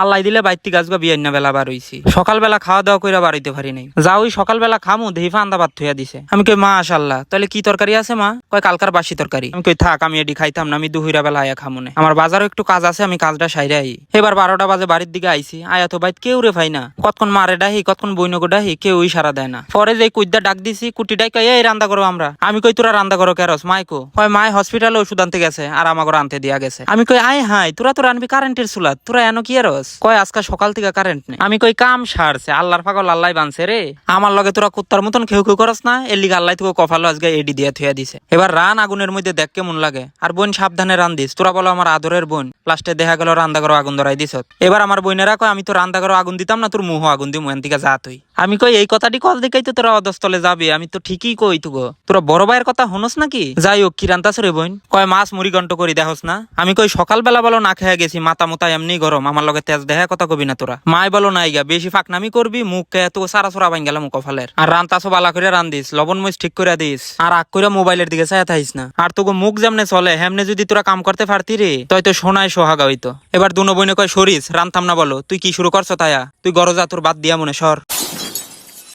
আল্লাহ দিলে বাইতি গাছগা বিয়ার না বেলা বার হইছি। সকালবেলা খাওয়া দাওয়া কইরা বাড়াইতে পারি নাই। যা ওই সকালবেলা খামু দেহি ফান্দা ভাত থইয়া দিছে। আমি কই মাশাআল্লাহ, তাহলে কি তরকারি আছে মা? কয় কালকার বাসি তরকারি। আমি কই থাক, আমি এডি খাইতাম না, আমি দুপুরা বেলা আয়া খামুনে। আমার বাজারও একটু কাজ আছে, আমি কাজটা সাইরে আই। এবার 12টা বাজে বাড়ির দিকে আইছি। আয়া তো বাইত কেউ রে ভাই না। কতক্ষণ মারে ডাহি, কতক্ষণ বইনগো ডাহি, কেউই সারা দেয় না। পরে যে কুইদ্দা ডাক দিছি, কুটি ডাই কয় এই রান্দা করো আমরা। আমি কই তোরা রান্দা করো কেরস মাইকো? কয় মাই হসপিটালে ওষুধ আনতে গেছে আর আমাকে আনতে দিয়া গেছে। আমি কই আয় হাই, তোরা তো রানবি কারেন্টের চুলাত, তোরা এনো কি এরস? কয় আজকে সকাল থেকে কারেন্ট নেই। আমি কই কাম সারছে, আল্লাহর পাগল আল্লাহ বানছে রে। আমার লগে তোরা কুত্তার মতন খেউ খেউ করস না, এর লিগে আল্লাহ তোকে কফালো আজকে এডি দিয়া থুয়া দিছে। এবার রান আগুনের মধ্যে দেখ কেমন লাগে। আর বোন সাবধানে রান দিস, তোরা বলো আমার আদরের বোন, লাস্টে দেখা গেল রান্দা করো আগুন ধরাই দিস। এবার আমার বোনেরা কয় আমি তো রান্দা করো আগুন দিতাম না, তোর মুহ আগুন দিই মুহেন থেকে যা তুই। আমি কই এই কথাটি কল দিকেই তো তোরা অধস্তলে যাবি। আমি তো ঠিকই কই তো গো, তোরা বড় ভাইয়ের কথা হনস নাকি? যাই হোক, কি রান্তাছ রে বোন? কয় মাছ মুড়ি গন্ট করি দেখোস না। আমি কই সকালবেলা বলো না খেয়ে গেছি, মাথা মোতা এমনি গরম, আমার লগে তেজ দেখা কথা কবি না তোরা। মাই বলো নাই গা, বেশি ফাঁকনামি করবি মুখ কে তো সারা সরা বাইন গেলাম কফালের। আর রান্তাছো বালা করে রান দিস, লবণ মরিচ ঠিক করে দিস, আর আগ করে মোবাইলের দিকে চায়া থাইস না। আর তোকে মুখ যেমনে চলে হেমনে যদি তোরা কাম করতে পারতি রে, তাই তো সোনায় সোহাগা হইতো। এবার দুনো বইনে কয় সরিস রান্তাম না বলো, তুই কি শুরু করছো তায়া? তুই গরজা তোর বাদ দিয়া মনে সর।